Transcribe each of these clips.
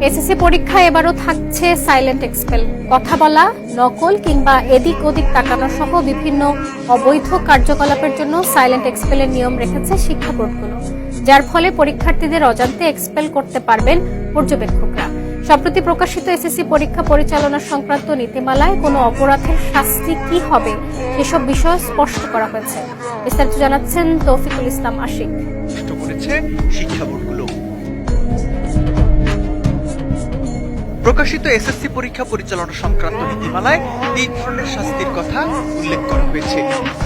SSC পরীক্ষায় এবারও থাকছে সাইলেন্ট এক্সপেল। কথা বলা, নকল কিংবা এদিক ওদিক তাকানো সহ বিভিন্ন অবৈধ কার্যকলাপের জন্য সাইলেন্ট এক্সপেলের নিয়ম রেখেছে শিক্ষা বোর্ডগুলো, যার ফলে পরীক্ষার্থীদের অজান্তে এক্সপেল করতে পারবেন পর্যবেক্ষকরা। সম্প্রতি প্রকাশিত এসএসসি পরীক্ষা পরিচালনা সংক্রান্ত নীতিমালায় কোনো অপরাধের শাস্তি কি হবে সেসব বিষয় স্পষ্ট করা হয়েছে। বিস্তারিত জানাচ্ছেন তৌফিকুল ইসলাম আশিক। শিক্ষা বোর্ডগুলো প্রকাশিত এসএসসি পরীক্ষা পরিচালনা সংক্রান্ত নীতিমালায় 3 ধরনের শাস্তির কথা উল্লেখ করা হয়েছে।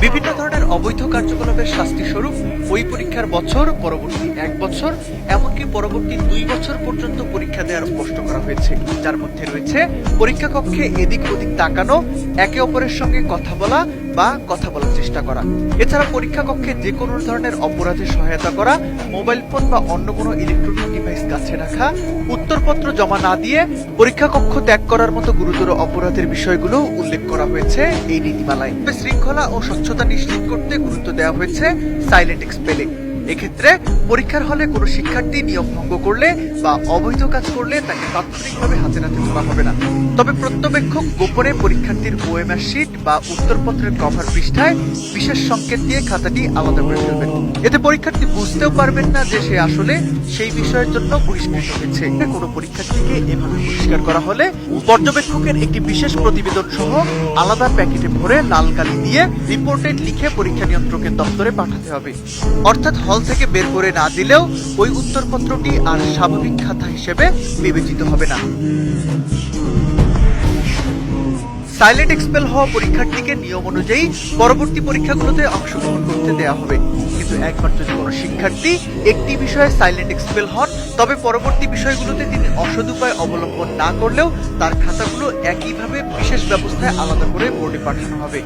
বিভিন্ন ধরনের অবৈধ কার্যকলাপের শাস্তি স্বরূপ ওই পরীক্ষার বছর, পরবর্তী 1 বছর, এমনকি পরবর্তী 2 বছর পর্যন্ত পরীক্ষা দেওয়ার স্পষ্ট করা হয়েছে, যার মধ্যে রয়েছে পরীক্ষা কক্ষে এদিক ওদিক তাকানো, একে অপরের সঙ্গে কথা বলা বা কথা বলার চেষ্টা করা। এছাড়া পরীক্ষা কক্ষে যে কোনো ধরনের অপরাধে সহায়তা করা, মোবাইল ফোন বা অন্য কোনো ইলেকট্রনিক ডিভাইস কাছে রাখা, উত্তরপত্র জমা না দিয়ে পরীক্ষা কক্ষ ত্যাগ করার মতো গুরুতর অপরাধের বিষয়গুলো উল্লেখ করা হয়েছে এই নীতিমালায়। শৃঙ্খলা ও স্বচ্ছতা নিশ্চিত করতে গুরুত্ব দেওয়া হয়েছে সাইলেন্ট এক্সপেলে। এক্ষেত্রে পরীক্ষার হলে কোনো শিক্ষার্থী নিয়ম ভঙ্গ করলে বা অবৈধ কাজ করলে তাকে তাৎক্ষণিকভাবে হাতে নাতে তোলা হবে না। তবে প্রত্যবেক্ষক গোপনে পরীক্ষার্থীর ওএমআর শিট বা উত্তরপত্রের কভার পৃষ্ঠায় বিশেষ সংকেত দিয়ে খাতাটি আলাদা করে ফেলবেন। এতে পরীক্ষার্থী বুঝতেও পারবেন না যে সে আসলে সেই বিষয়ের জন্য বহিষ্কৃত হয়েছে। কোনো পরীক্ষার্থীকে এভাবে বহিষ্কার করা হলে পর্যবেক্ষকের একটি বিশেষ প্রতিবেদন সহ আলাদা প্যাকেটে ভরে লাল কালি দিয়ে রিপোর্টেড লিখে পরীক্ষা নিয়ন্ত্রকের দপ্তরে পাঠাতে হবে। অর্থাৎ হল থেকে বের করে না দিলেও ওই উত্তরপত্রটি আর স্বাভাবিক খাতা হিসেবে বিবেচিত হবে না। সাইলেন্ট এক্সপেল হওয়া পরীক্ষার্থীকে নিয়ম অনুযায়ী পরবর্তী পরীক্ষাগুলোতে অংশগ্রহণ করতে দেওয়া হবে, কিন্তু একবার যদি কোনো শিক্ষার্থী একটি বিষয়ে সাইলেন্ট এক্সপেল হন, তবে পরবর্তী বিষয়গুলোতে তিনি অসদুপায় অবলম্বন না করলেও তার খাতাগুলো একইভাবে বিশেষ ব্যবস্থায় আলাদা করে বোর্ডে পাঠানো হবে।